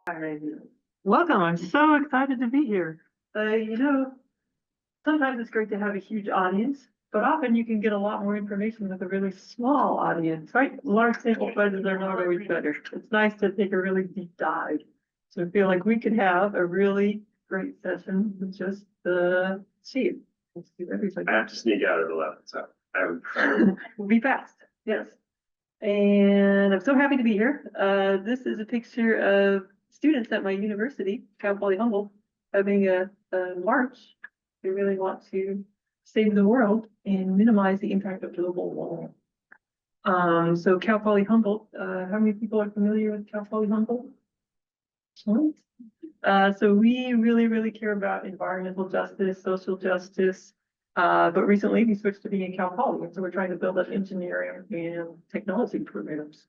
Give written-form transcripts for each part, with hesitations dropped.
Alright. Welcome. I'm so excited to be here. Sometimes it's great to have a huge audience, but often you can get a lot more information with a really small audience, right? Large sample sizes are not always better. It's nice to take a really deep dive. So I feel like we could have a really great session with just the sheet. Let's do everything. I have to sneak out at 11, so I would. We'll be fast. Yes. And I'm so happy to be here. This is a picture of students at my university, Cal Poly Humboldt, having a march. They really want to save the world and minimize the impact of global warming. So Cal Poly Humboldt, how many people are familiar with Cal Poly Humboldt? So we really care about environmental justice, social justice. But recently we switched to being Cal Poly, and so we're trying to build up engineering and technology programs.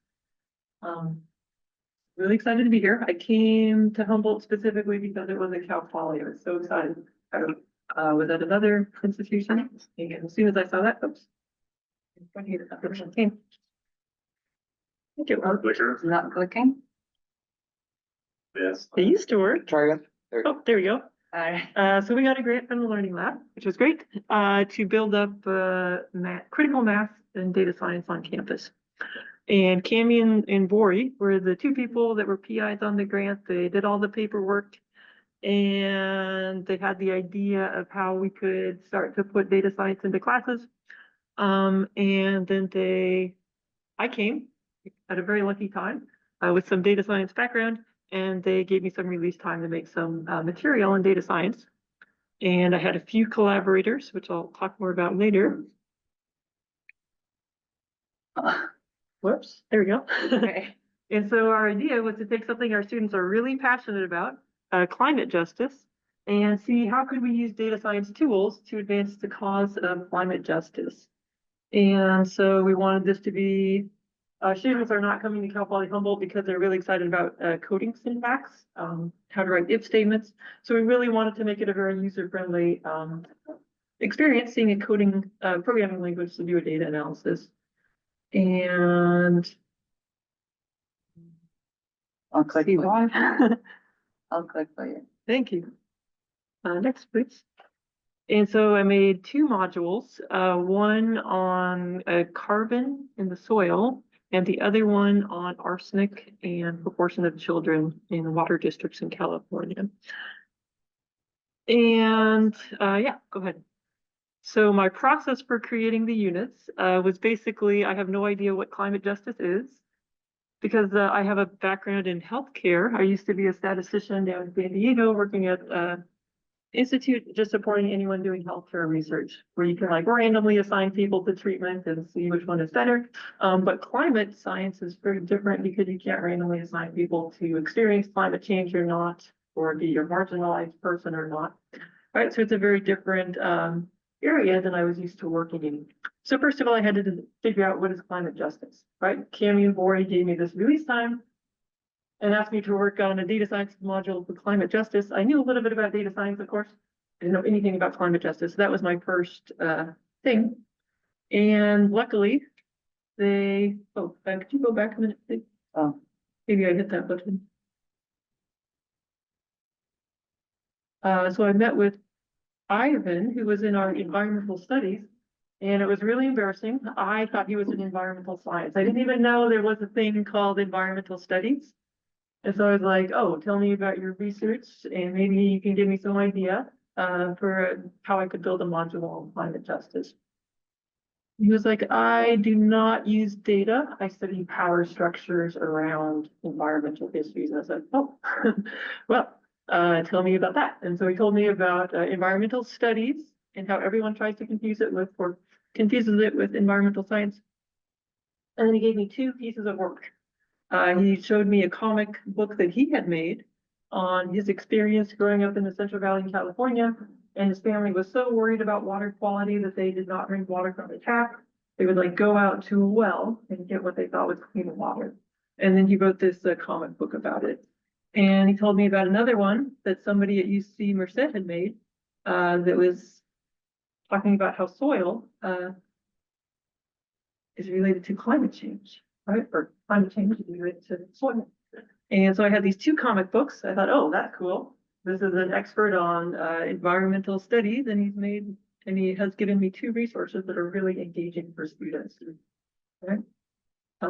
Really excited to be here. I came to Humboldt specifically because it was a Cal Poly. I was so excited. I was at another institution, and as soon as I saw that, oops. Thank you. Clicker. Not clicking. Yes. It used to work. Try again. Oh, there we go. Alright. So we got a grant from the Learning Lab, which was great, to build up critical math and data science on campus. And Cami and Bori were the two people that were PIs on the grant. They did all the paperwork, and they had the idea of how we could start to put data science into classes. And then I came at a very lucky time with some data science background, and they gave me some release time to make some material in data science. And I had a few collaborators, which I'll talk more about later. Whoops, there we go. Okay. And so our idea was to take something our students are really passionate about, climate justice, and see how could we use data science tools to advance the cause of climate justice. And so we wanted this to be, students are not coming to Cal Poly Humboldt because they're really excited about coding syntax, how to write if statements. So we really wanted to make it a very user-friendly experience, seeing a coding programming language to do a data analysis. And I'll click. see why. I'll click for you. Thank you. Next, please. And so I made two modules, one on carbon in the soil, and the other one on arsenic and proportion of children in water districts in California. And yeah, go ahead. So my process for creating the units was basically, I have no idea what climate justice is, because I have a background in healthcare. I used to be a statistician down in San Diego working at institute just supporting anyone doing healthcare research, where you can like randomly assign people to treatment and see which one is better. But climate science is very different because you can't randomly assign people to experience climate change or not, or be a marginalized person or not. Right, so it's a very different area than I was used to working in. So first of all, I had to figure out what is climate justice, right? Cami and Bori gave me this release time and asked me to work on a data science module for climate justice. I knew a little bit about data science, of course. I didn't know anything about climate justice. So that was my first thing. And luckily, could you go back a minute, please? Oh. Maybe I hit that button. So I met with Ivan, who was in our environmental studies, and it was really embarrassing. I thought he was in environmental science. I didn't even know there was a thing called environmental studies. And so I was like, oh, tell me about your research, and maybe you can give me some idea for how I could build a module on climate justice. He was like, I do not use data. I study power structures around environmental issues. And I said, oh, well, tell me about that. And so he told me about environmental studies and how everyone tries to confuse it with, or confuses it with environmental science. And then he gave me two pieces of work. He showed me a comic book that he had made on his experience growing up in the Central Valley in California. And his family was so worried about water quality that they did not drink water from the tap. They would like go out to a well and get what they thought was clean water. And then he wrote this comic book about it. And he told me about another one that somebody at UC Merced had made that was talking about how soil is related to climate change, right? Or climate change is related to soil. And so I had these two comic books. I thought, oh, that's cool. This is an expert on environmental studies, and he has given me two resources that are really engaging for students. Okay.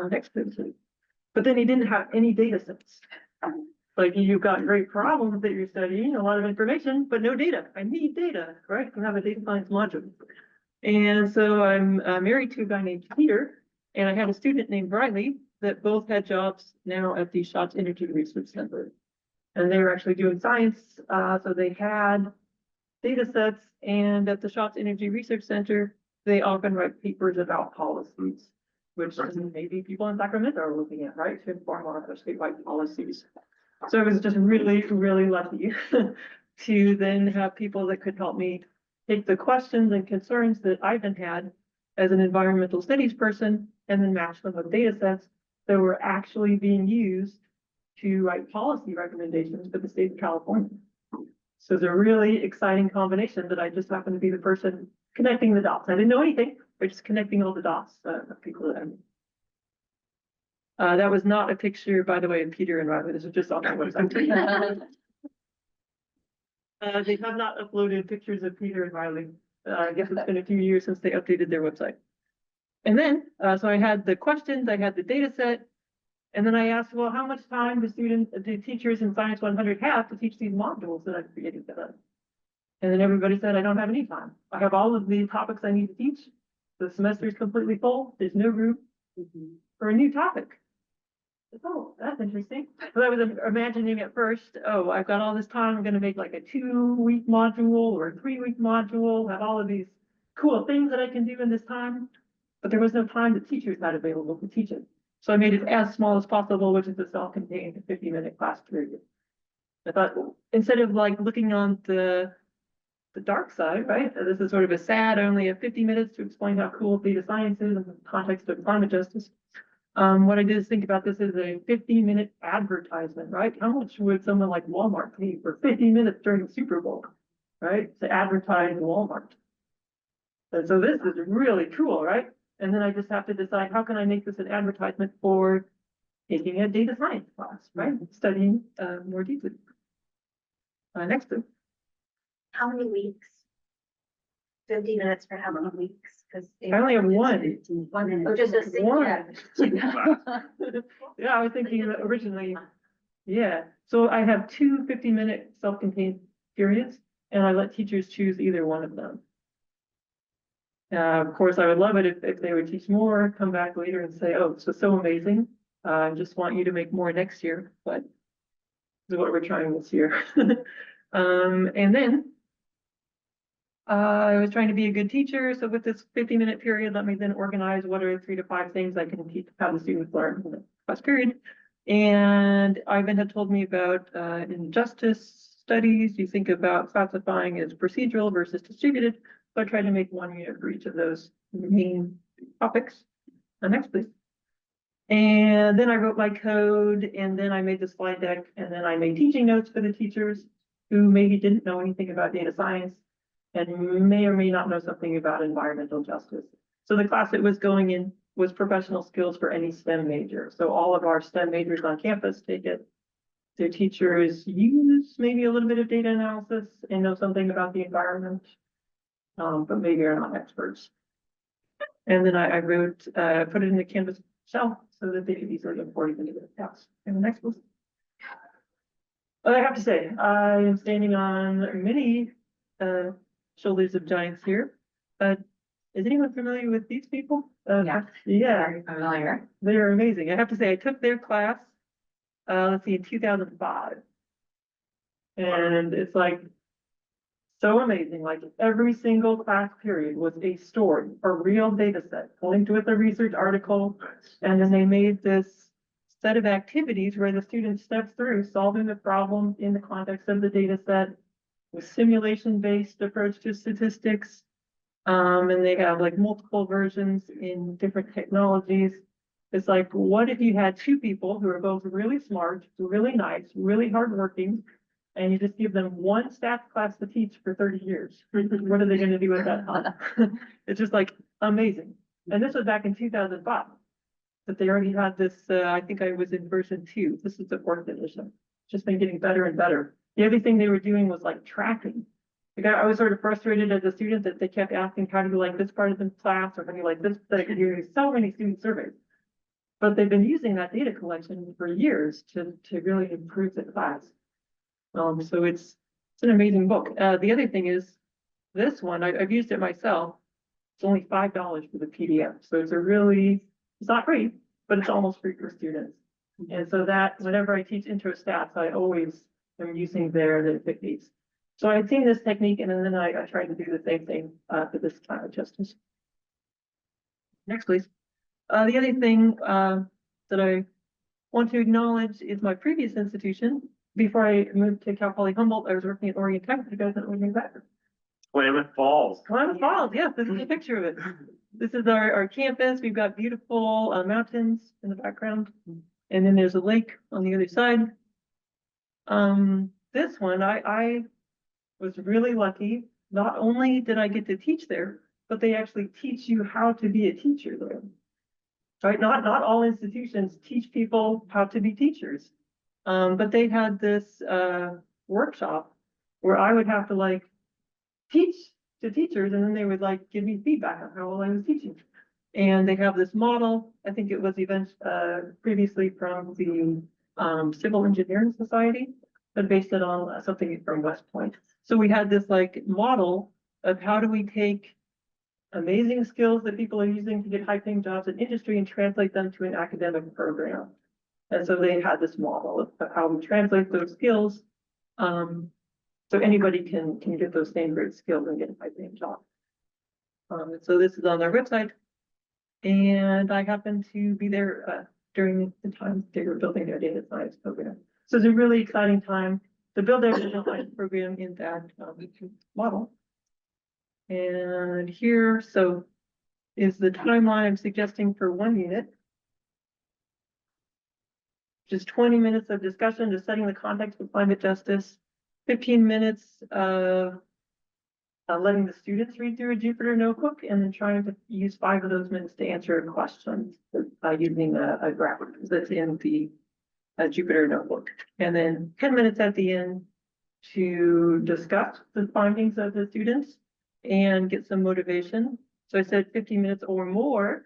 Next please. But then he didn't have any data sets. Like, you've got great problems that you're studying, a lot of information, but no data. I need data, right? I have a data science module. And so I'm married to a guy named Peter, and I had a student named Riley that both had jobs now at the Shots Energy Research Center. And they were actually doing science, so they had data sets, and at the Shots Energy Research Center, they often write papers about policies, which maybe people in Sacramento are looking at, right, to inform on their statewide policies. So I was just really, really lucky to then have people that could help me take the questions and concerns that Ivan had as an environmental studies person and then match them with data sets that were actually being used to write policy recommendations for the state of California. So it's a really exciting combination that I just happened to be the person connecting the dots. I didn't know anything, but just connecting all the dots of people that I knew. That was not a picture, by the way, of Peter and Riley. This is just on their website. They have not uploaded pictures of Peter and Riley. I guess it's been a few years since they updated their website. And then, so I had the questions, I had the data set, and then I asked, well, how much time do teachers in Science 100 have to teach these modules that I've created for them? And then everybody said, I don't have any time. I have all of the topics I need to teach. The semester is completely full. There's no room for a new topic. Oh, that's interesting. So I was imagining at first, oh, I've got all this time. I'm going to make like a 2-week module or a 3-week module, have all of these cool things that I can do in this time. But there was no time that teachers had available to teach it. So I made it as small as possible, which is a self-contained 50-minute class period. I thought, instead of like looking on the dark side, right? This is sort of a sad, only have 50 minutes to explain how cool data science is in the context of climate justice. What I did is think about this as a 50-minute advertisement, right? How much would someone like Walmart pay for 50 minutes during the Super Bowl, right? To advertise Walmart. And so this is really cool, right? And then I just have to decide, how can I make this an advertisement for taking a data science class, right? Studying more deeply. Next thing. How many weeks? 50 minutes for how many weeks? Because I only have one. 1 minute. Oh, just a single. One. Yeah, I was thinking originally, yeah. So I have two 50-minute self-contained periods, and I let teachers choose either one of them. Of course, I would love it if they would teach more, come back later and say, oh, this was so amazing. I just want you to make more next year, but this is what we're trying this year. And then I was trying to be a good teacher. So with this 50-minute period, let me then organize what are 3 to 5 things I can teach, how the students learn in the class period. And Ivan had told me about injustice studies. You think about classifying as procedural versus distributed. So I tried to make 1 unit for each of those main topics. Next, please. And then I wrote my code, and then I made the slide deck, and then I made teaching notes for the teachers who maybe didn't know anything about data science and may or may not know something about environmental justice. So the class it was going in was professional skills for any STEM major. So all of our STEM majors on campus take it. Their teachers use maybe a little bit of data analysis and know something about the environment, but maybe are not experts. And then I wrote, put it in the Canvas shell so that they could easily import it into the class. And the next one. I have to say, I am standing on many shoulders of giants here. Is anyone familiar with these people? Yeah. Yeah, Very familiar. they're amazing. I have to say, I took their class, let's see, in 2005. And it's like so amazing. Like every single class period was a story, a real data set, linked with a research article. And then they made this set of activities where the student steps through solving the problem in the context of the data set with simulation-based approach to statistics. And they have like multiple versions in different technologies. It's like, what if you had 2 people who are both really smart, really nice, really hardworking, and you just give them one stats class to teach for 30 years? What are they going to do with that time? It's just like amazing. And this was back in 2005. that they already had this, I think I was in version 2. This is the 4th edition. Just been getting better and better. The other thing they were doing was like tracking. Like I was sort of frustrated as a student that they kept asking, how do you like this part of the class? Or how do you like this? Like you're doing so many student surveys. But they've been using that data collection for years to really improve the class. So it's an amazing book. The other thing is this one, I've used it myself. It's only $5 for the PDF. So it's it's not free, but it's almost free for students. And so that whenever I teach intro stats, I always am using the techniques. So I've seen this technique and then I tried to do the same thing for this climate justice. Next, please. The other thing that I want to acknowledge is my previous institution. Before I moved to Cal Poly Humboldt, I was working at Oregon Tech. You guys know Oregon Tech? Willamette Falls. Klamath Falls, yes, this is a picture of it. This is our campus. We've got beautiful mountains in the background. And then there's a lake on the other side. This one, I was really lucky. Not only did I get to teach there, but they actually teach you how to be a teacher there. Right? Not all institutions teach people how to be teachers. But they had this workshop where I would have to like teach to teachers and then they would like give me feedback on how well I was teaching. And they have this model, I think it was previously from the Civil Engineering Society, but based it on something from West Point. So we had this like model of how do we take amazing skills that people are using to get high paying jobs in industry and translate them to an academic program. And so they had this model of how we translate those skills. So anybody can get those same great skills and get a high paying job. So this is on their website. And I happened to be there during the time they were building their data science program. So it's a really exciting time to build their data science program in that model. And here, so is the timeline I'm suggesting for 1 unit. Just 20 minutes of discussion, just setting the context for climate justice, 15 minutes of letting the students read through a Jupyter notebook, and then trying to use 5 of those minutes to answer a question using a graphic that's in the Jupyter notebook. And then 10 minutes at the end to discuss the findings of the students and get some motivation. So I said 15 minutes or more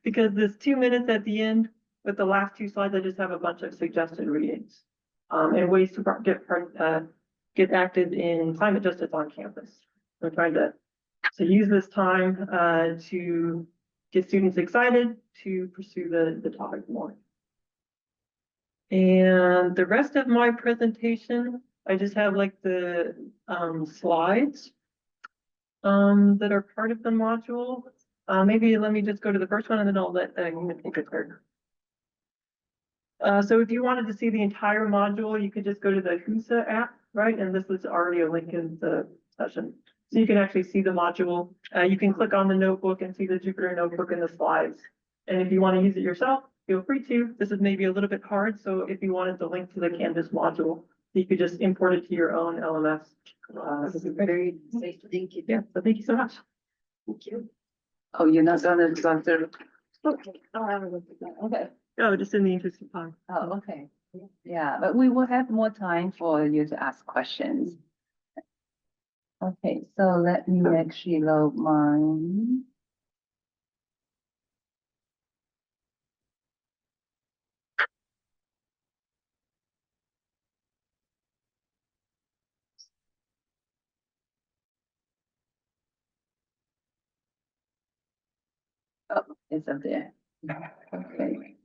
because this 2 minutes at the end with the last 2 slides, I just have a bunch of suggested readings and ways to get active in climate justice on campus. We're trying to use this time to get students excited to pursue the topic more. And the rest of my presentation, I just have like the slides that are part of the module. Maybe let me just go to the first one and then I'll let you take it there. So if you wanted to see the entire module, you could just go to the HUSA app, right? And this is already a link in the session. So you can actually see the module. You can click on the notebook and see the Jupyter notebook and the slides. And if you want to use it yourself, feel free to. This is maybe a little bit hard. So if you wanted the link to the Canvas module, you could just import it to your own LMS. This is very safe. Thank you. Yeah, so thank you so much. Thank you. Oh, you're not gonna go through. Okay, I'll have a look at that. Okay. Oh, just in the interest of time. Oh, okay. Yeah, but we will have more time for you to ask questions. Okay, so let me actually load mine. Oh, it's up there. Okay.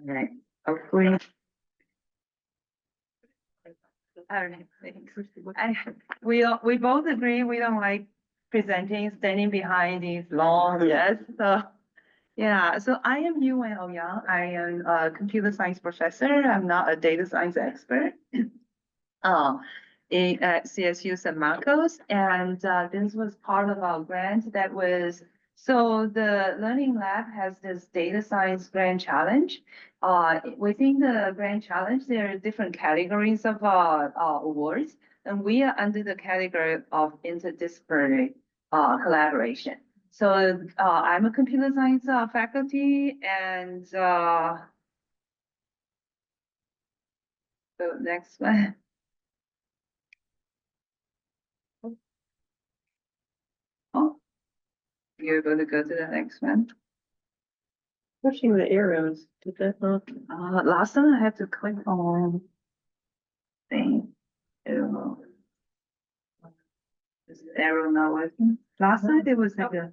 All right, hopefully. All right, thanks. We both agree we don't like presenting, standing behind these long, yes, so. Yeah, so I am Youwen Ouyang. I am a computer science professor. I'm not a data science expert. At CSU San Marcos, and this was part of our grant that was, so the Learning Lab has this data science grand challenge. Within the grand challenge, there are different categories of awards, and we are under the category of interdisciplinary collaboration. So I'm a computer science faculty, and the next one. Oh, you're going to go to the next one. Pushing the arrows, did that not? Last time I have to click on thing. Arrow. Is the arrow not working? Last time there was like a,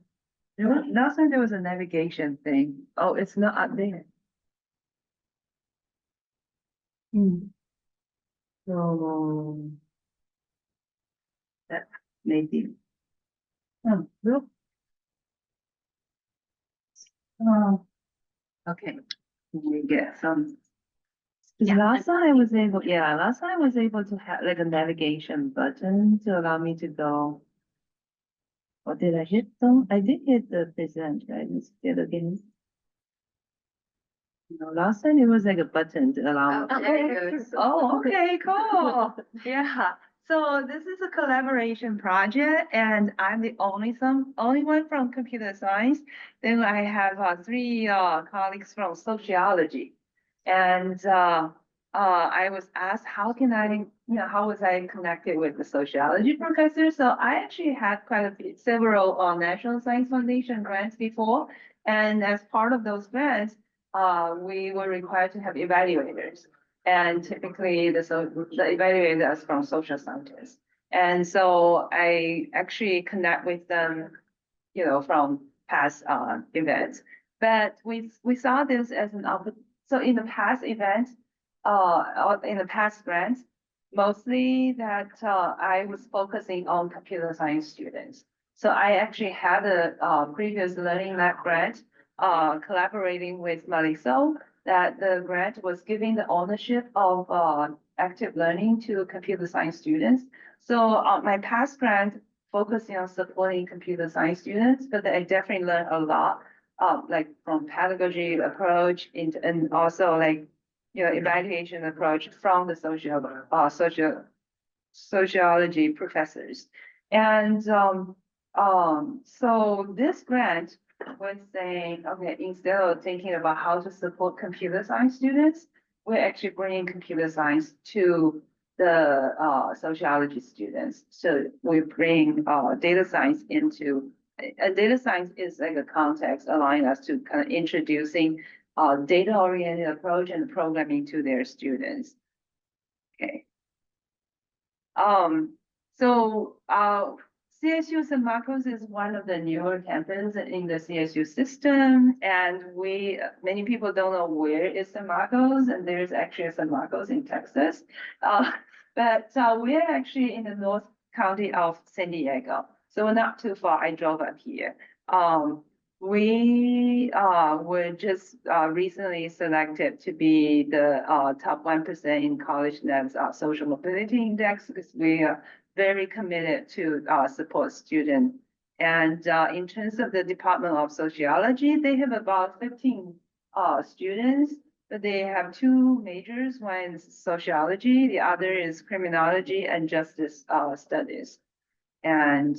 last time there was a navigation thing. Oh, it's not up there. So that maybe. Oh, no. Oh, okay. We get some. 'Cause last time I was able, yeah, last time I was able to have like a navigation button to allow me to go. What did I hit though? I did hit the present, right? Let's get again. No, last time it was like a button to allow. me. there it goes. Oh, okay, cool. Yeah. So this is a collaboration project, and I'm the only one from computer science. Then I have three colleagues from sociology, and I was asked how can how was I connected with the sociology professor? So I actually had quite a few, several National Science Foundation grants before, and as part of those grants, we were required to have evaluators. And typically the evaluators from social scientists. And so I actually connect with them, from past events. But we saw this as an opportunity. So in the past events, or in the past grants, mostly that I was focusing on computer science students. So I actually had a previous Learning Lab grant collaborating with Maliso, that the grant was giving the ownership of active learning to computer science students. So my past grant focusing on supporting computer science students, but I definitely learned a lot, like from pedagogy approach and also like, evaluation approach from the sociology professors. And so this grant was saying, okay, instead of thinking about how to support computer science students, we're actually bringing computer science to the sociology students. So we bring data science into, data science is like a context allowing us to kind of introducing data-oriented approach and programming to their students. Okay. So CSU San Marcos is one of the newer campuses in the CSU system, and many people don't know where is San Marcos, and there's actually a San Marcos in Texas. But we're actually in the North County of San Diego, so we're not too far. I drove up here. We were just recently selected to be the top 1% in CollegeNet's social mobility index, because we are very committed to support students. And in terms of the Department of Sociology, they have about 15 students, but they have two majors. One is sociology, the other is criminology and justice studies. And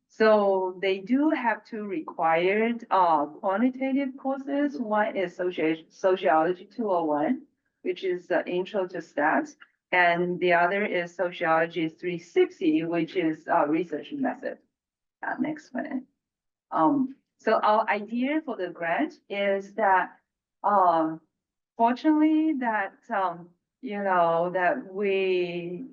so they do have two required quantitative courses. One is Sociology 201, which is the intro to stats. And the other is Sociology 360, which is research method. Next one. So our idea for the grant is that fortunately that that we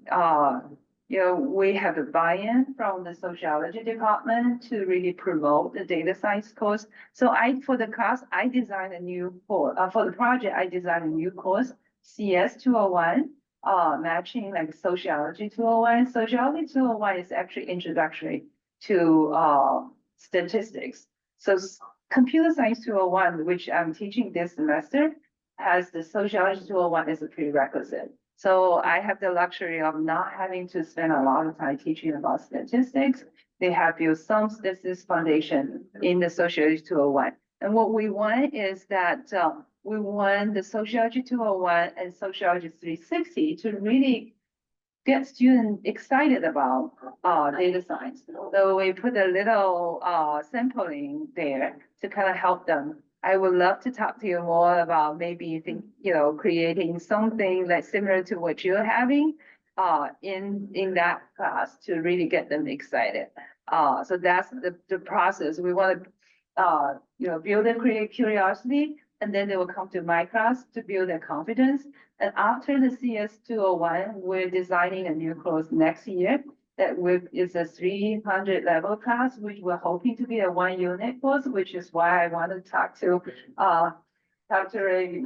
have a buy-in from the sociology department to really promote the data science course. So for the class, I designed a new course. For the project, I designed a new course, CS 201, matching like Sociology 201. Sociology 201 is actually introductory to statistics. So Computer Science 201, which I'm teaching this semester, has the Sociology 201 as a prerequisite. So I have the luxury of not having to spend a lot of time teaching about statistics. They have built some statistics foundation in the Sociology 201. And what we want is that we want the Sociology 201 and Sociology 360 to really get students excited about data science. So we put a little sampling there to kind of help them. I would love to talk to you more about maybe creating something like similar to what you're having in that class to really get them excited. So that's the process. We want to build their curiosity, and then they will come to my class to build their confidence. And after the CS 201, we're designing a new course next year that is a 300 level class, which we're hoping to be a 1 unit course, which is why I want to talk to Dr. Ray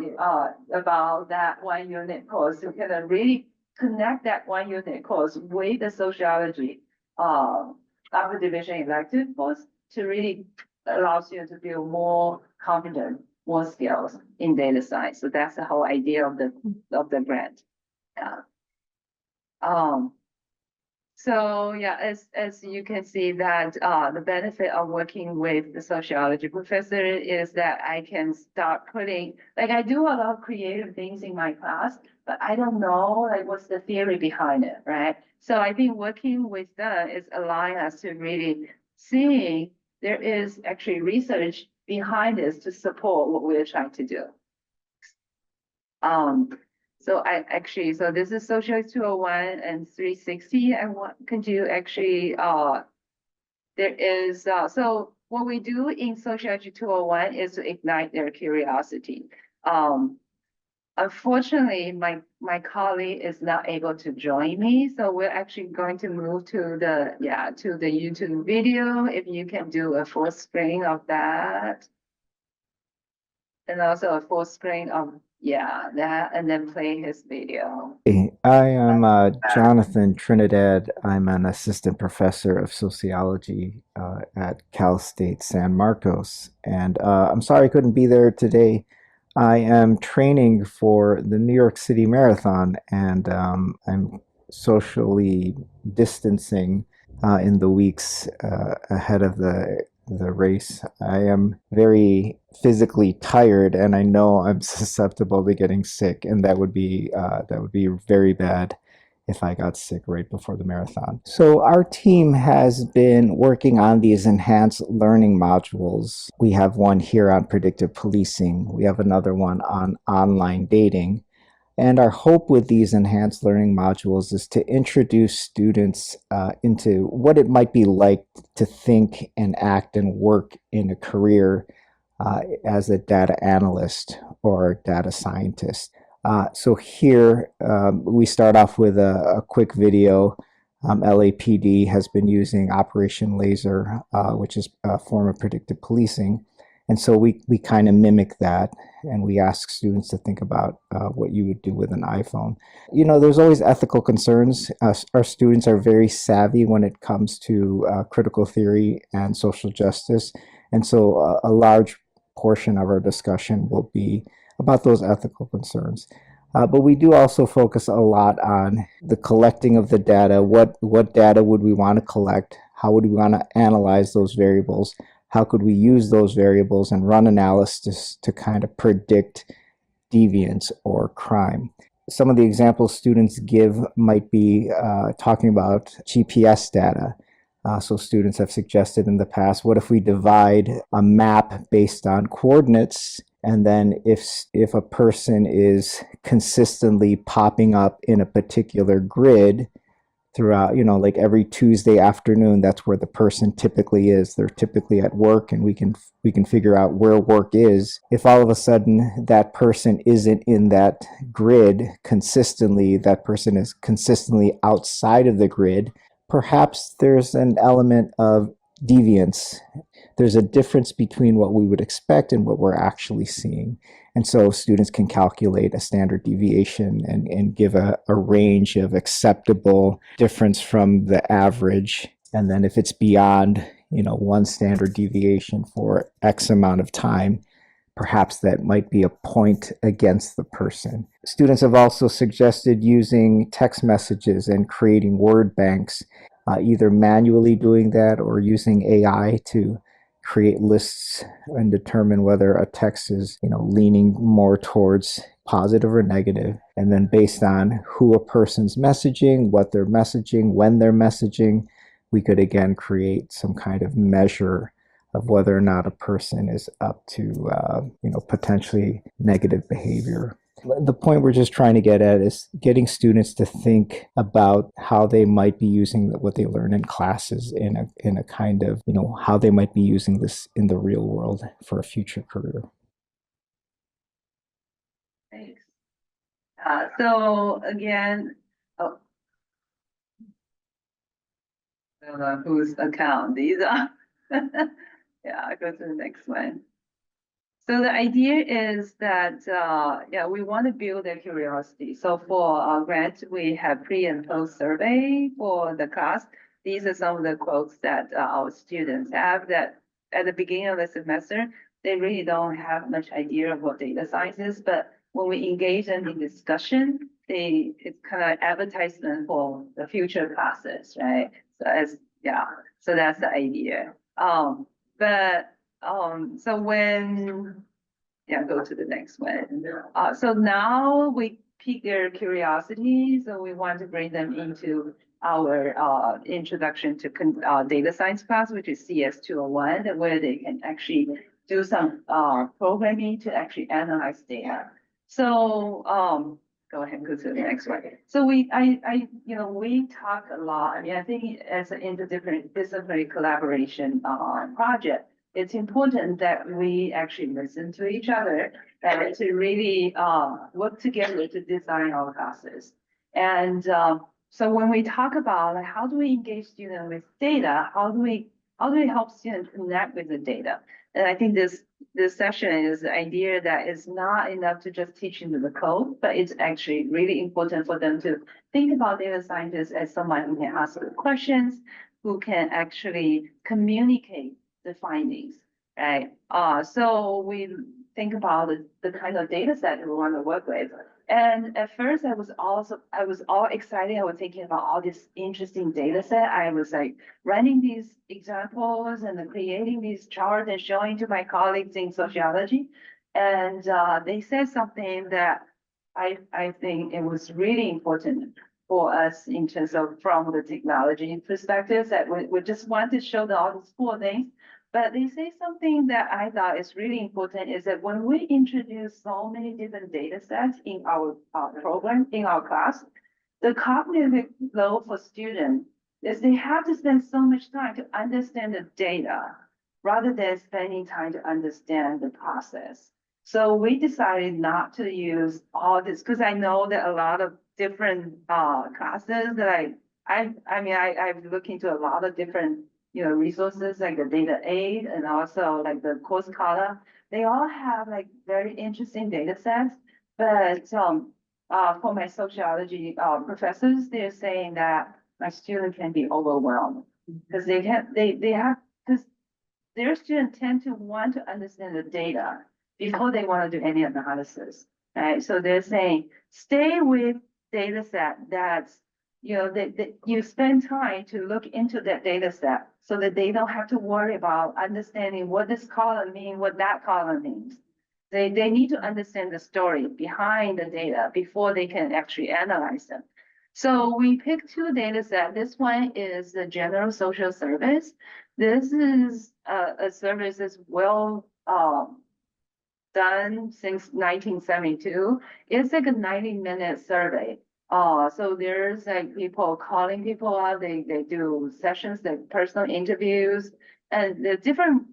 about that 1 unit course to kind of really connect that 1 unit course with the sociology upper division elective course to really allow you to feel more confident, more skills in data science. So that's the whole idea of the grant. Yeah. So yeah, as you can see that the benefit of working with the sociology professor is that I can start putting, like I do a lot of creative things in my class, but I don't know like what's the theory behind it, right? So I think working with them is allowing us to really see there is actually research behind this to support what we're trying to do. So this is Sociology 201 and 360. Could you actually, there is, so what we do in Sociology 201 is to ignite their curiosity. Unfortunately, my colleague is not able to join me, so we're actually going to move to the YouTube video. If you can do a full screen of that. And also a full screen of that, and then play his video. I am Jonathan Trinidad. I'm an assistant professor of sociology at Cal State San Marcos. And I'm sorry I couldn't be there today. I am training for the New York City Marathon, and I'm socially distancing in the weeks ahead of the race. I am very physically tired, and I know I'm susceptible to getting sick, and that would be very bad if I got sick right before the marathon. So our team has been working on these enhanced learning modules. We have one here on predictive policing. We have another one on online dating. And our hope with these enhanced learning modules is to introduce students into what it might be like to think and act and work in a career as a data analyst or data scientist. So here we start off with a quick video. LAPD has been using Operation Laser, which is a form of predictive policing. And so we kind of mimic that, and we ask students to think about what you would do with an iPhone. You know, there's always ethical concerns. Our students are very savvy when it comes to critical theory and social justice. And so a large portion of our discussion will be about those ethical concerns. But we do also focus a lot on the collecting of the data. What data would we want to collect? How would we want to analyze those variables? How could we use those variables and run analysis to kind of predict deviance or crime? Some of the examples students give might be talking about GPS data. So students have suggested in the past, what if we divide a map based on coordinates, and then if a person is consistently popping up in a particular grid throughout, you know, like every Tuesday afternoon, that's where the person typically is. They're typically at work, and we can figure out where work is. If all of a sudden that person isn't in that grid consistently, that person is consistently outside of the grid, perhaps there's an element of deviance. There's a difference between what we would expect and what we're actually seeing. And so students can calculate a standard deviation and give a range of acceptable difference from the average. And then if it's beyond, you know, one standard deviation for X amount of time, perhaps that might be a point against the person. Students have also suggested using text messages and creating word banks, either manually doing that or using AI to create lists and determine whether a text is, leaning more towards positive or negative. And then based on who a person's messaging, what they're messaging, when they're messaging, we could again create some kind of measure of whether or not a person is up to, potentially negative behavior. The point we're just trying to get at is getting students to think about how they might be using what they learn in classes in a kind of, how they might be using this in the real world for a future career. Thanks. So again, oh. I don't know whose account these are. Yeah, I'll go to the next one. So the idea is that, we want to build their curiosity. So for our grant, we have pre and post survey for the class. These are some of the quotes that our students have that at the beginning of the semester, they really don't have much idea of what data science is, but when we engage them in discussion, it's kind of advertisement for the future classes, right? So that's the idea. So go to the next one. So now we pique their curiosity. So we want to bring them into our introduction to data science class, which is CS201, where they can actually do some programming to actually analyze data. So go ahead and go to the next one. So we talk a lot. I mean, I think as an interdisciplinary collaboration project, it's important that we actually listen to each other and to really work together to design our classes. And so when we talk about how do we engage students with data, how do we help students connect with the data? And I think this session is the idea that it's not enough to just teach them the code, but it's actually really important for them to think about data scientists as someone who can ask good questions, who can actually communicate the findings, right? So we think about the kind of data set that we want to work with. And at first I was all excited. I was thinking about all this interesting data set. I was like running these examples and then creating these charts and showing to my colleagues in sociology. And they said something that I think it was really important for us in terms of from the technology perspective that we just want to show all these cool things. But they say something that I thought is really important is that when we introduce so many different data sets in our program, in our class, the cognitive load for students is they have to spend so much time to understand the data rather than spending time to understand the process. So we decided not to use all this because I know that a lot of different classes that I've looked into a lot of different resources like the data aid and also like the course color. They all have like very interesting data sets, but for my sociology professors, they're saying that my student can be overwhelmed because because their students tend to want to understand the data before they want to do any analysis, right? So they're saying stay with data set that's that you spend time to look into that data set so that they don't have to worry about understanding what this column means, what that column means. They need to understand the story behind the data before they can actually analyze them. So we picked two data sets. This one is the general social service. This is a service that's well done since 1972. It's like a 90-minute survey. So there's like people calling people out, they do sessions, like personal interviews, and the different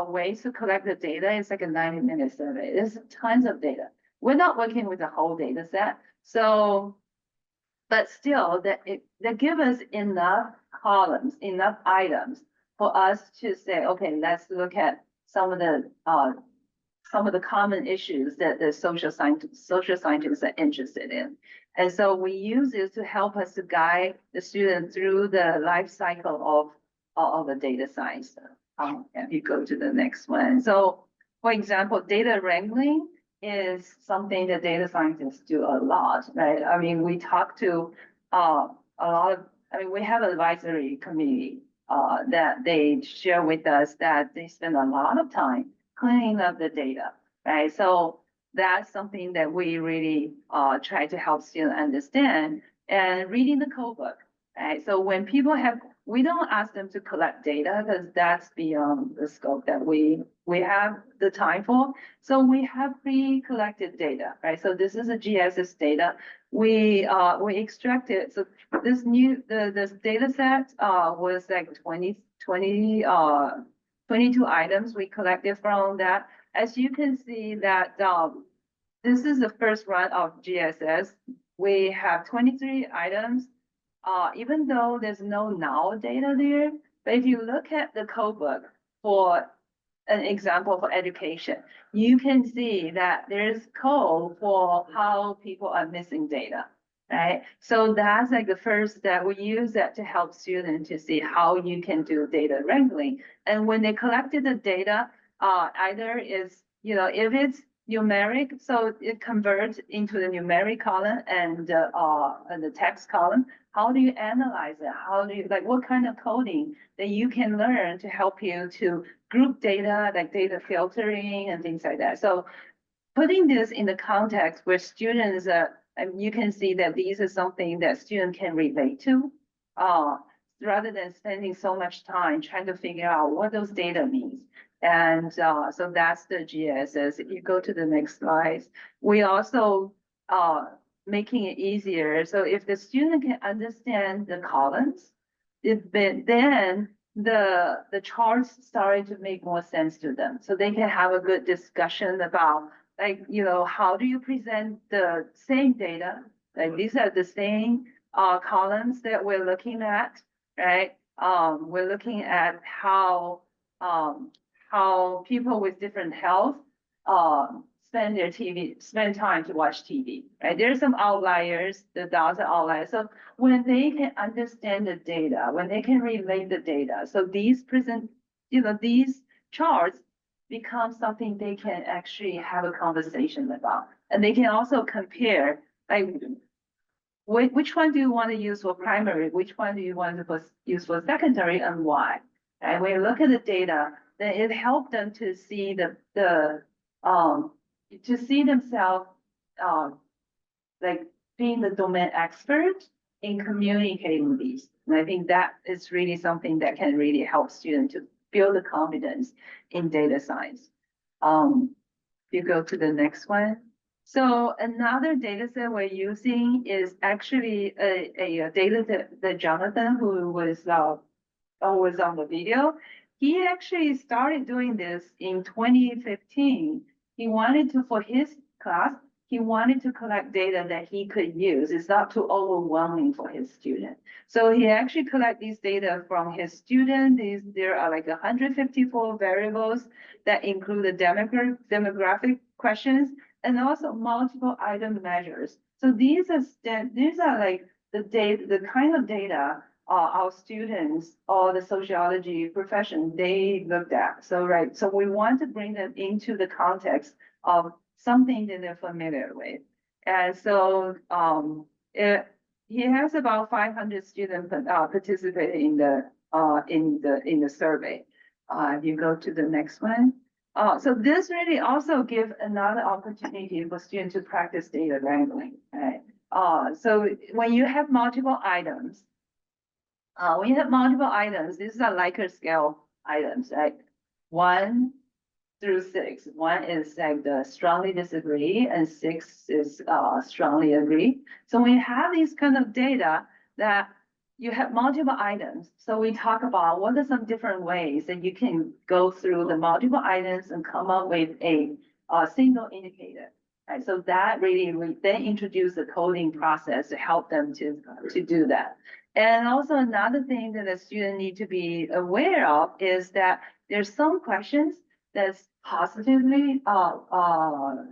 ways to collect the data. It's like a 90-minute survey. There's tons of data. We're not working with the whole data set. So, but still that give us enough columns, enough items for us to say, okay, let's look at some of the common issues that the social scientists are interested in. And so we use this to help us to guide the student through the life cycle of the data science. If you go to the next one. So for example, data wrangling is something that data scientists do a lot, right? I mean, we talk to a lot of, we have an advisory committee that they share with us that they spend a lot of time cleaning up the data, right? So that's something that we really try to help students understand, and reading the code book, right? So when people have, we don't ask them to collect data because that's beyond the scope that we have the time for. So we have pre-collected data, right? So this is a GSS data. We extracted, so this data set was like 22 items we collected from that. As you can see that this is the first run of GSS. We have 23 items, even though there's no null data there. But if you look at the code book for an example for education, you can see that there's code for how people are missing data, right? So that's like the first step. We use that to help students to see how you can do data wrangling. And when they collected the data, either is, if it's numeric, so it converts into the numeric column and the text column. How do you analyze it? How do you, like, what kind of coding that you can learn to help you to group data, like data filtering and things like that. So putting this in the context where students, you can see that these are something that students can relate to, rather than spending so much time trying to figure out what those data means. And so that's the GSS. If you go to the next slide, we also making it easier. So if the student can understand the columns, then the charts started to make more sense to them. So they can have a good discussion about, like, how do you present the same data? Like, these are the same columns that we're looking at, right? We're looking at how people with different health spend time to watch TV, right? There's some outliers, the dots are outliers. So when they can understand the data, when they can relate the data, so these these charts become something they can actually have a conversation about. And they can also compare, like, which one do you want to use for primary? Which one do you want to use for secondary, and why? And when you look at the data, then it helped them to see to see themselves like being the domain expert in communicating these. And I think that is really something that can really help students to build the confidence in data science. If you go to the next one. So another data set we're using is actually a data that Jonathan, who was on the video, he actually started doing this in 2015. He wanted to, for his class, he wanted to collect data that he could use. It's not too overwhelming for his student. So he actually collect these data from his student. There are like 154 variables that include the demographic questions and also multiple item measures. So these are like the kind of data our students or the sociology profession, they looked at. So, right, so we want to bring them into the context of something that they're familiar with. And so he has about 500 students participating in the survey. If you go to the next one. So this really also gives another opportunity for students to practice data wrangling, right? So when you have multiple items, these are Likert scale items, right? 1 through 6. 1 is like the strongly disagree, and 6 is strongly agree. So when you have these kind of data that you have multiple items, so we talk about what are some different ways that you can go through the multiple items and come up with a single indicator. Right? So that really, we then introduce the coding process to help them to do that. And also another thing that the student need to be aware of is that there's some questions that's positively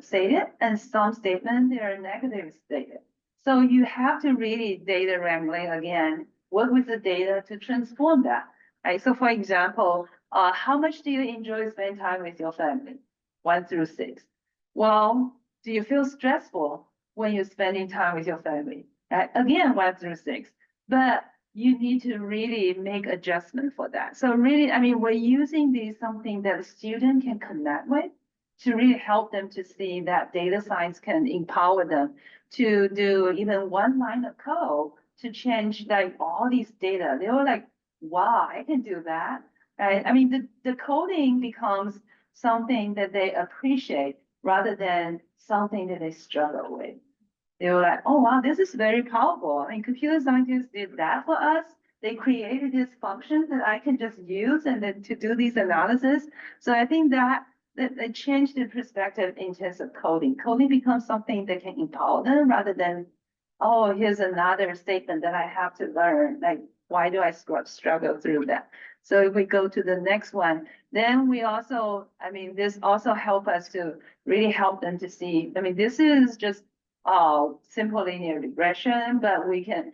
stated, and some statements that are negatively stated. So you have to really data wrangling again, work with the data to transform that. Right? So for example, how much do you enjoy spending time with your family? 1 through 6. Well, do you feel stressful when you're spending time with your family? Right? Again, 1 through 6. But you need to really make adjustment for that. So really, I mean, we're using these something that a student can connect with to really help them to see that data science can empower them to do even one line of code to change like all these data. They were like, wow, I can do that. Right? I mean, the coding becomes something that they appreciate rather than something that they struggle with. They were like, oh, wow, this is very powerful. I mean, computer scientists did that for us. They created these functions that I can just use and then to do these analysis. So I think that changed the perspective in terms of coding. Coding becomes something that can empower them rather than, oh, here's another statement that I have to learn. Like, why do I struggle through that? So if we go to the next one, then we also, I mean, this also help us to really help them to see, I mean, this is just simple linear regression, but we can,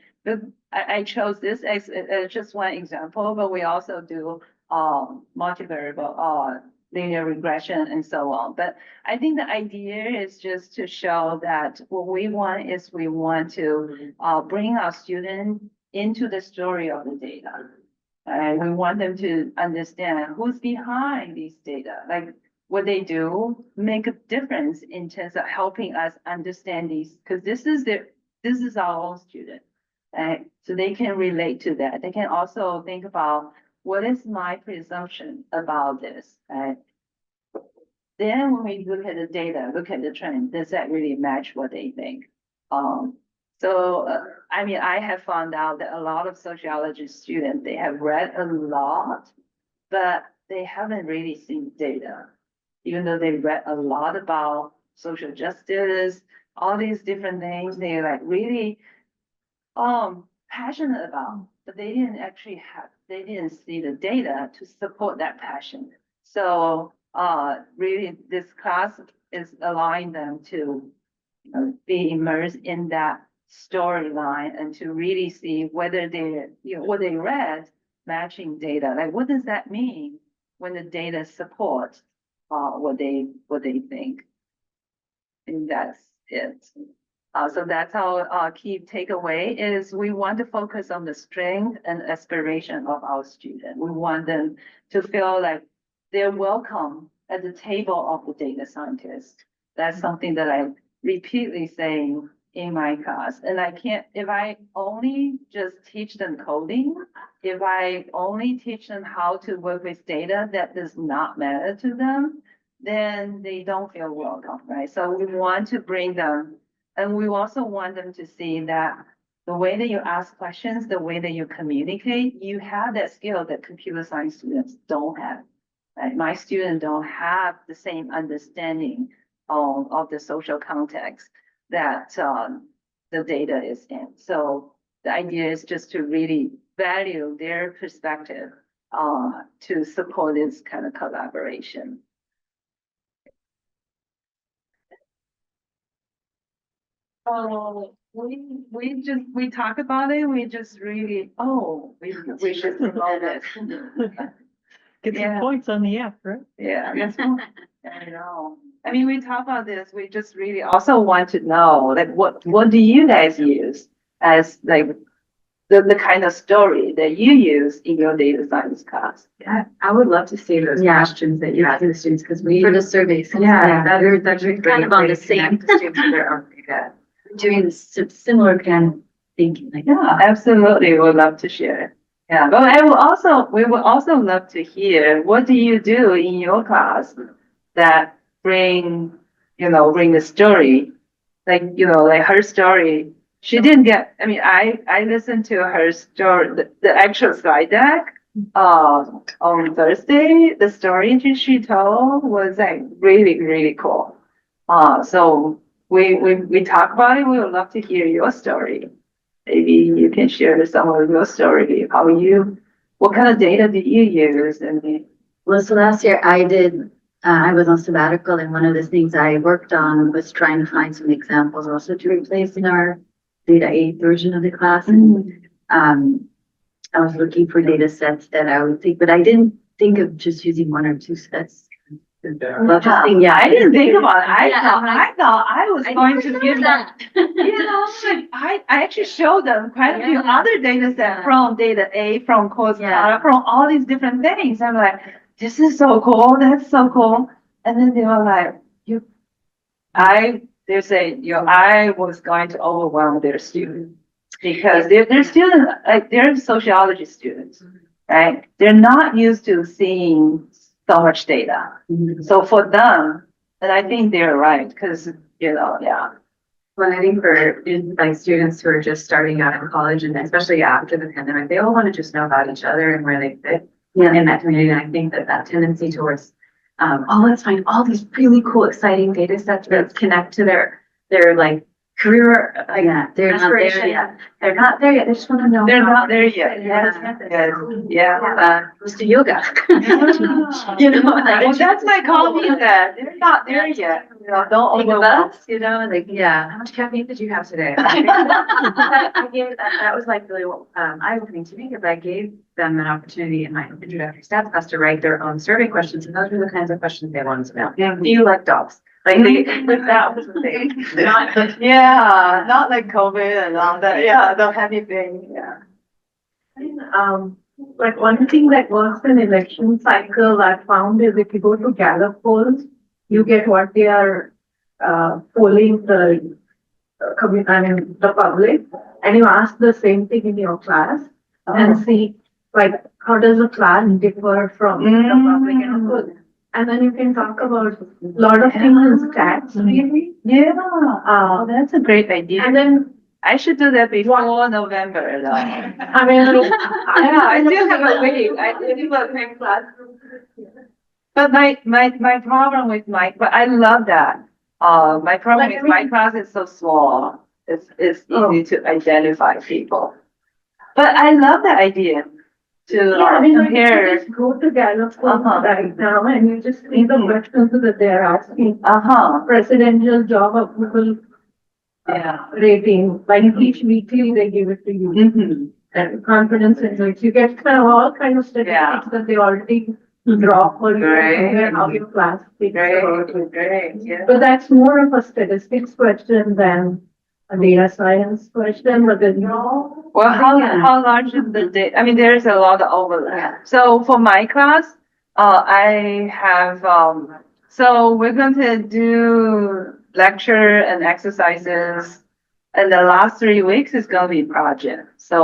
I chose this as just one example, but we also do multivariable linear regression and so on. But I think the idea is just to show that what we want is we want to bring our students into the story of the data. And we want them to understand who's behind these data, like what they do make a difference in terms of helping us understand these, because this is our own student, right? So they can relate to that. They can also think about what is my presumption about this, right? Then when we look at the data, look at the trend, does that really match what they think? I mean, I have found out that a lot of sociology students, they have read a lot, but they haven't really seen data, even though they read a lot about social justice, all these different things they're like really passionate about, but they didn't see the data to support that passion. So really this class is allowing them to be immersed in that storyline and to really see whether they, what they read matching data. Like, what does that mean when the data supports what they think? And that's it. So that's our key takeaway is we want to focus on the strength and aspiration of our students. We want them to feel like they're welcome at the table of the data scientist. That's something that I repeatedly saying in my class. And I can't, if I only just teach them coding, if I only teach them how to work with data that does not matter to them, then they don't feel welcome, right? So we want to bring them, and we also want them to see that the way that you ask questions, the way that you communicate, you have that skill that computer science students don't have. Right? My students don't have the same understanding of the social context that the data is in. So the idea is just to really value their perspective to support this kind of collaboration. We talk about it. We just really we should promote it. Get some Yeah. points on the app, right? Yeah, that's what I know. I mean, we talk about this. We just really also want to know, like, what do you guys use as like the kind of story that you use in your data science class? Yeah, I would love to see those questions that you ask the students because we For the surveys. that's We're kind of on the same, doing similar kind of thinking. Like, Yeah, absolutely. We would love to share. Yeah, but we would also love to hear, what do you do in your class that bring the story, like her story. She didn't get, I mean, I listened to her story, the actual slide deck on Thursday. The story she told was like really, really cool. So we talk about it. We would love to hear your story. Maybe you can share some of your story. What kind of data did you use? well, so last year I was on sabbatical, and one of the things I worked on was trying to find some examples also to replace in our data 8 version of the class. And I was looking for data sets that I would think, but I didn't think of just using one or two sets. Interesting, yeah. I didn't think about it. I Yeah, thought, I'm I thought I was going to give them, that. you know, like, I actually showed them quite a few Yeah. other data sets Yeah. from data A, from course, Yeah. from all these different things. I'm like, this is so cool. That's so cool. And then they were like, they say, I was going to overwhelm their students because they're students, like they're sociology students, right? They're not used to seeing so much data. So for them, and I think they're right, because, yeah. Well, I think for like students who are just starting out in college and especially after the pandemic, they all want to just know about each other and where they fit in that community. And I think that tendency towards, let's find all these really cool, exciting data sets that connect to their like career, They're not there aspiration. yet. They're not there yet. They just want to know. They're how not there it yet. fits. Yes, yeah. Let's do yoga. You know, well, that's my comment that they're not there yet. Don't Think of overwhelm. us, like, How much caffeine did you have today? I gave that was like really eye-opening to me because I gave them an opportunity in my introductory stats class to write their own survey questions, and those were the kinds of questions they wanted to know. Yeah. Do you like dogs? Like that was the thing. Yeah, not like COVID and all that. Yeah, the heavy thing. Yeah. Like one thing that works in election cycle I found is if you go to Gallup polls, you get what they are polling the the public, and you ask the same thing in your class and see like how does the class differ from the public and poll. And then you can talk about a lot of things in stats really. Yeah. Oh, that's a great idea. And then I should do that before November though. I mean, I still have a week. I still have a class. But my problem with but I love that. My problem is my class is so small. It's easy to identify people. But I love the idea to compare. You just go to Gallup polls right now and you just see the Mhm. questions that they're asking. Presidential job approval Yeah. rating, like each weekly they give it to you. Mm-hmm. And confidence index, you get kind of all kind of statistics that they already draw for you, Great. and how your class thinks about it. Great. Yeah. So that's more of a statistics question than a data science question, but then. Well, how large is the data? I mean, there's a lot of overlap. So for my class, I have, so we're going to do lecture and exercises. And the last 3 weeks is going to be project. So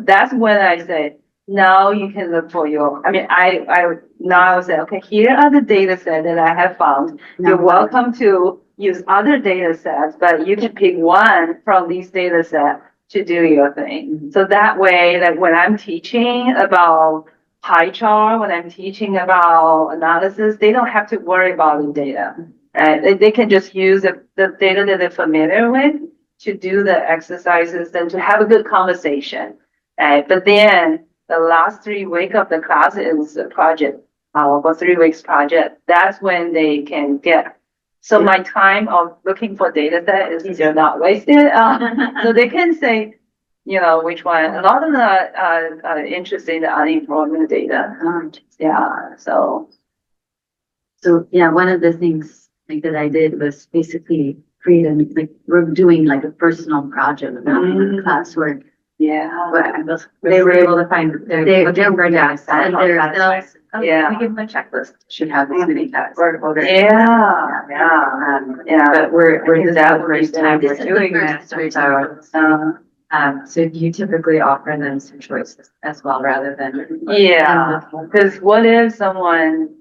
that's when I say, now you can look for I would say, okay, here are the data sets that I have found. You're welcome to use other data sets, but you can pick one from these data sets to do your thing. So that way, like when I'm teaching about pie chart, when I'm teaching about analysis, they don't have to worry about the data. Right? They can just use the data that they're familiar with to do the exercises and to have a good conversation. Right? But then the last 3 weeks of the class is a project, for 3 weeks project. That's when they can get. So my time of looking for data set is not wasted. So they can say, which one. A lot of them are interested in the unemployment data. Yeah. So yeah, one of the things like that I did was basically create we're doing like a personal project about classwork. yeah. They were able to find they're for data set and themselves. Yeah. We give them a checklist. Should have this many tests. Yeah. But we're Is that the first time This we're is the doing first that? time. so you typically offer them some choices as well, rather than. Yeah. Because what if someone,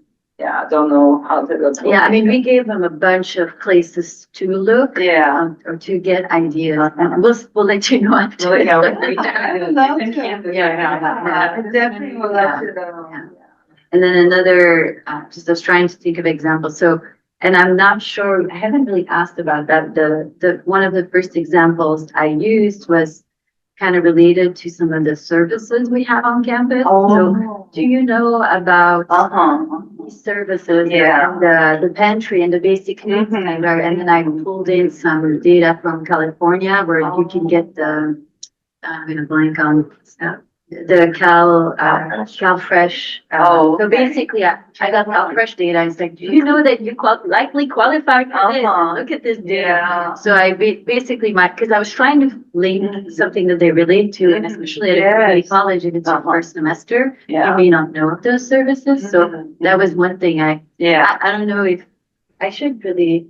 don't know how to look? Yeah, I mean, we gave them a bunch of places to look. Yeah. Or to get ideas, and we'll let you know after. I definitely would love to know. Yeah. And then another, just I was trying to think of examples. So, and I'm not sure, I haven't really asked about that. The one of the first examples I used was kind of related to some of the services we have on campus. So do you know about these services? Yeah. And the pantry and the basic needs center? And then I pulled in some data from California where you can get the, I'm gonna blank on the Cal Fresh. Oh, So okay. basically, I got Cal Fresh data. I was like, do you know that you likely qualify for this? Look at this data. Yeah. So I basically because I was trying to link something that they relate to, and especially at a community Yes. college, if it's your first semester, you Yeah. may not know of those services. So that was one thing Yeah. I don't know if I should really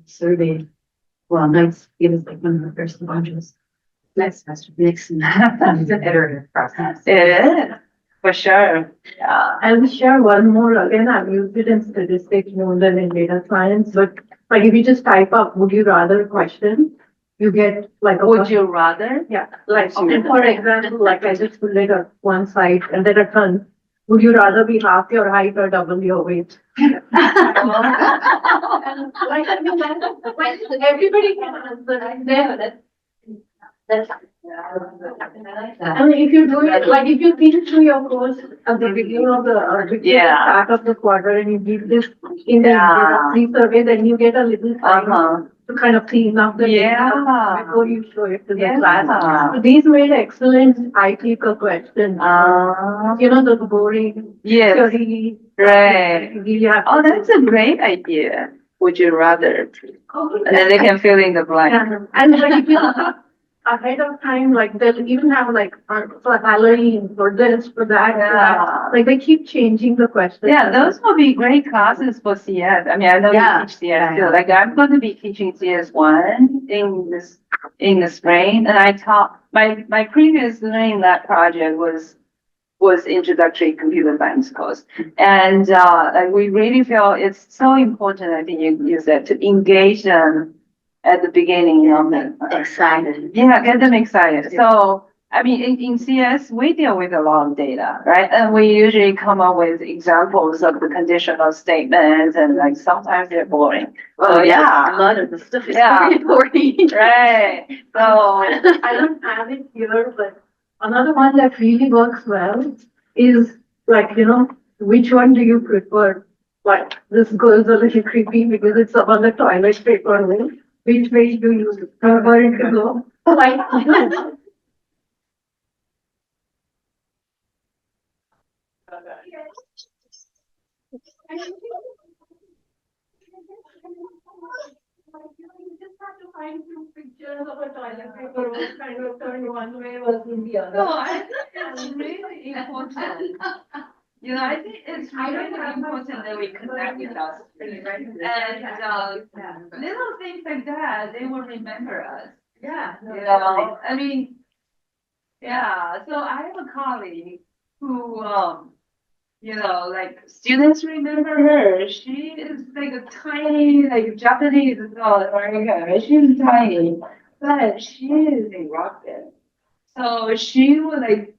survey. Well, next, it was like one of the first modules. Next semester. Next. It's an iterative process. It is, for sure. Yeah. I'll share one more. Again, I've used it in statistics more than in data science, but like if you just type up, would you rather question, you get like a. Would you rather? Yeah, like, Okay. for example, like I just put like a one side and then a ton. Would you rather be half your height or double your weight? Like, I mean, everybody can answer. That's. I mean, if you do it, like, if you think through your course at the beginning of the, Yeah. start of the quarter and you give this in the Yeah. pre-survey, then you get a little time Uh-huh. to kind of clean up the Yeah. data before you show it to the Yeah. class. So these made excellent IT questions. You know, the boring Yes, theory. right. You really have Oh, to- that's a great idea. Would you rather? And then they can fill in the blank. Yeah, and like if you look ahead of time, like they'll even have like for Halloween, for this, for that, for that. Yeah. Like they keep changing the questions. Yeah, those will be great classes for CS. I mean, I know you Yeah. teach CS too. Like I'm going to be teaching CS1 in the spring, and I taught my previous learning lab project was introductory computer science course, and like we really feel it's so important. I think you said to engage them at the beginning of the Excited. yeah, get them excited. So, I mean, in CS, we deal with a lot of data, right? And we usually come up with examples of the conditional statements, and like sometimes they're boring. Oh, So, yeah. A lot of the stuff is Yeah. very important. Right. So, I don't have it here, but another one that really works well is like, you know, which one do you prefer? Like this goes a little creepy because it's on the toilet paper roll. Which way do you prefer it to go? Like, you just have to find two pictures of a toilet paper roll kind of turned one way versus the other. no, I think it's really important. You know, I think it's really important that we connect with us. And little things like that, they will remember us. Yeah. You know, I mean, yeah, so I have a colleague who, you know, like students remember her. She is like a tiny, like Japanese American. She's tiny, but she is a rocket. So she would like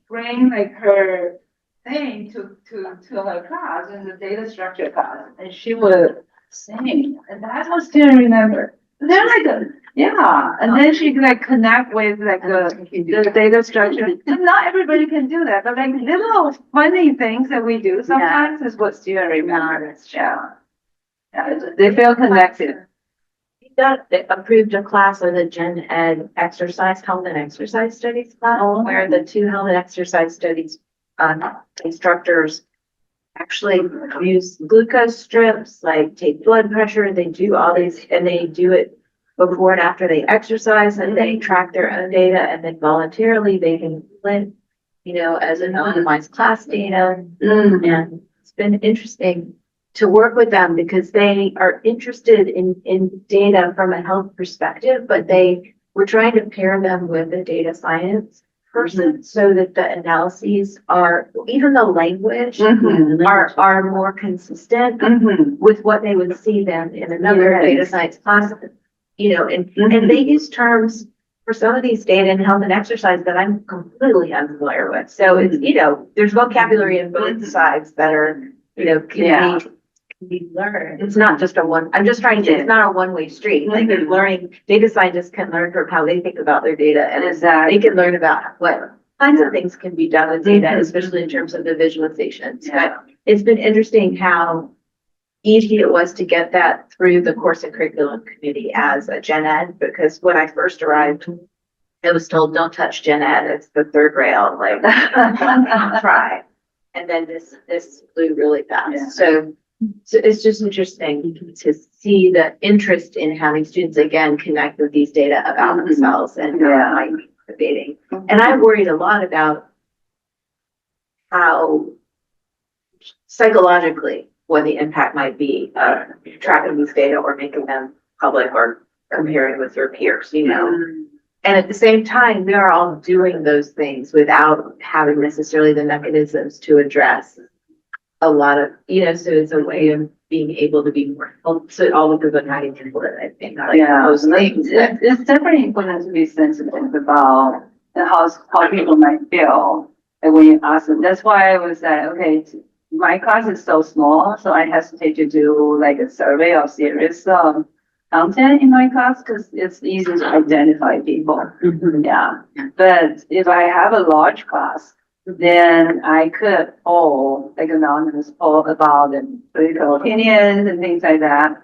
bring like her thing to her class in the data structure class, and she would sing, and that's what students remember. They're like yeah, and then she could like connect with like the data structure. And not everybody can do that, but like little funny things that we do sometimes is what students remember. Yeah, yeah, they feel connected. They approved a class or the Gen Ed exercise, health and exercise studies class, where the two health and exercise studies instructors actually use glucose strips, like take blood pressure, they do all these, and they do it before and after they exercise, and they track their own data, and then voluntarily they can print, you know, as an anonymized class data. And it's been interesting to work with them because they are interested in data from a health perspective, but we're trying to pair them with a data science person so that the analyses are, even the language are more consistent with what they would see then in another data science class. You know, and they use terms for some of these data and health and exercise that I'm completely unfamiliar with. So it's, you know, there's vocabulary in both sides that are, you know, can be learned. It's not just I'm just trying to, it's not a one-way street. Like they're learning, data scientists can learn from how they think about their data, and they can learn about what kinds of things can be done with data, especially in terms of the visualizations. But it's been interesting how easy it was to get that through the course and curriculum committee as a gen ed, because when I first arrived, I was told, don't touch gen ed, it's the third rail, like, don't try. And then this flew really fast. Yeah. So it's just interesting to see the interest in having students again connect with these data about themselves and how it might be motivating. And I worried a lot about how psychologically what the impact might be of tracking these data or making them public or comparing with your peers, you know. And at the same time, we are all doing those things without having necessarily the mechanisms to address a lot of, you know, so it's a way of being able to be more, so all of the good hiding people that I think, like those things. It's definitely important to be sensitive about how people might feel when you ask them. That's why I was like, okay, my class is so small, so I hesitate to do like a survey of serious content in my class because it's easy to identify people. Yeah. But if I have a large class, then I could poll, like anonymous poll about the political opinions and things like that.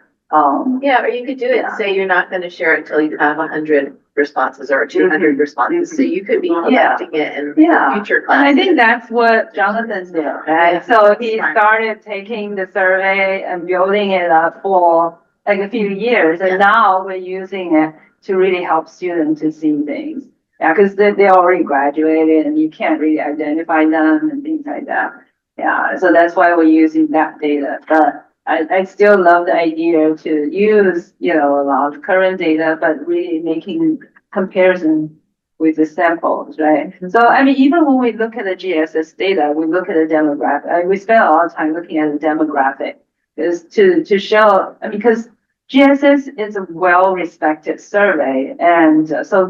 Yeah, or you could do it and say you're not gonna share it until you have 100 responses or 200 responses, so you could be collecting it in future And classes. I think that's what Jonathan did, right? Yeah. So he started taking the survey and building it up for like a few years, and now we're using it to really help students to see things. Yeah, because they already graduated and you can't really identify them and things like that. Yeah, so that's why we're using that data. But I still love the idea to use, you know, a lot of current data, but really making comparison with the samples, right? So, I mean, even when we look at the GSS data, we look at the demographic, we spend a lot of time looking at the demographic is to show, because GSS is a well-respected survey. And so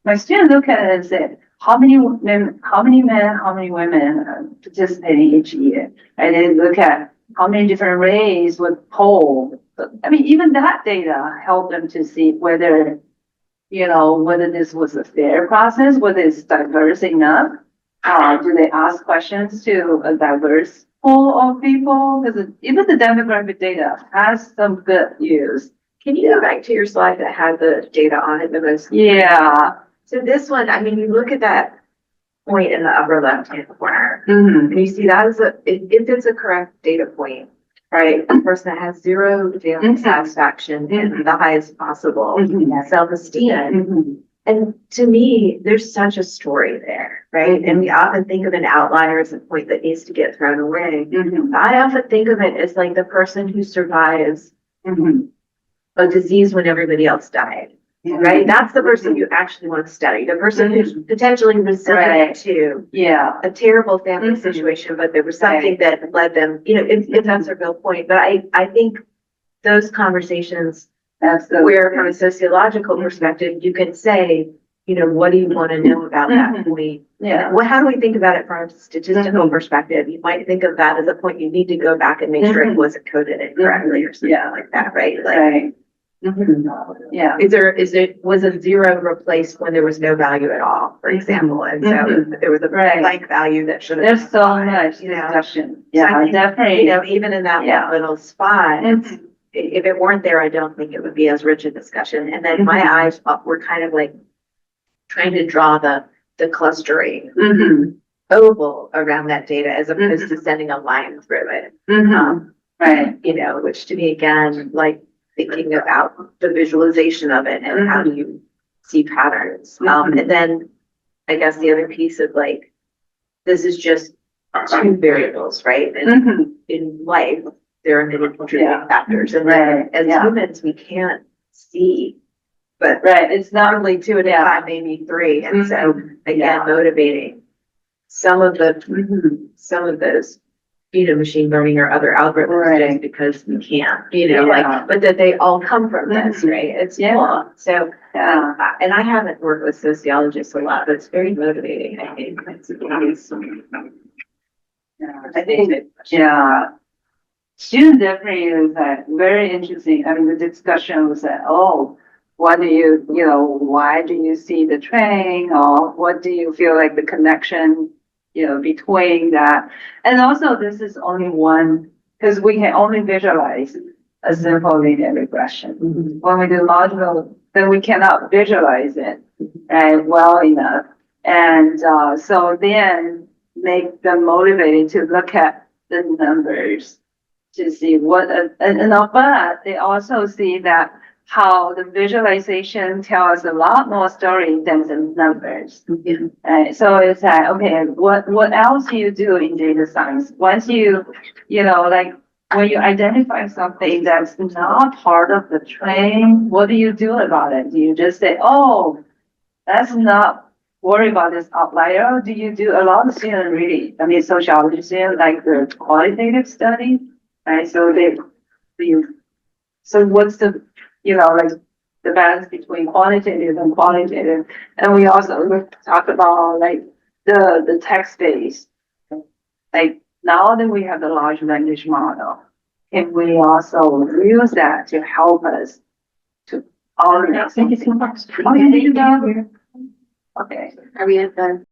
my students look at it and say, how many men, how many women are participating each year? And then look at how many different races would poll. I mean, even that data helped them to see whether, you know, whether this was a fair process, whether it's diverse enough. Do they ask questions to a diverse pool of people? Because even the demographic data has some good use. Can you go back to your slide that had the data on it the most? Yeah. So this one, I mean, you look at that point in the upper left-hand corner, Mm-hmm. and you see that is if it's a correct data point, right? A person that has zero daily satisfaction and the highest possible self-esteem. And to me, there's such a story there, right? And we often think of an outlier as a point that needs to get thrown away. I often think of it as like the person who survives a disease when everybody else died. Right? That's the person you actually want to study. The person who's potentially resilient to a terrible family situation, but there was something that led them, you know, if that's a real point. But I think those conversations where from a sociological perspective, you can say, you know, what do you want to know about that point? Well, how do we think about it from a statistical perspective? You might think of that as a point you need to go back and make sure it wasn't coded incorrectly or something like that, right? Like, Yeah. Was a zero replaced when there was no value at all, for example? And so there was a blank value that should have. There's so much you know. discussion. So I Yeah, think, definitely. you know, even in that one little spot, if it weren't there, I don't think it would be as rich a discussion. And then my eyes were kind of like trying to draw the clustering oval around that data as opposed to sending a line through it. Right. You know, which to me again, like thinking about the visualization of it and how do you see patterns. And then I guess the other piece of like, this is just two variables, right? And in life, there are many contributing factors. And as humans, we can't see, but it's not only 2 and 5, maybe 3. And so again, motivating some of those, you know, machine learning or other algorithms just because we can't, you know, like, but that they all come from this, right? It's cool. So, and I haven't worked with sociologists a lot, but it's very motivating, I think. I think, student definitely is very interesting. I mean, the discussion was that, what do you know, why do you see the trend, or what do you feel like the connection, you know, between that? And also this is only one, because we can only visualize a simple linear regression. When we do logical, then we cannot visualize it right, well enough. And so then make them motivated to look at the numbers to see what, but they also see that how the visualization tells a lot more story than the numbers. Yeah. Right, so it's like, okay, what else do you do in data science? Once like when you identify something that's not part of the training, what do you do about it? Do you just say, oh, let's not worry about this outlier? Do you do a lot of students really, I mean, sociology students like the qualitative study, right? So what's the, like the balance between quantitative and qualitative? And we also talk about like the text base. Like now that we have the large language model, if we also use that to help us to organize. Thank you so much. Oh, yeah, you down here. Okay. Are we at the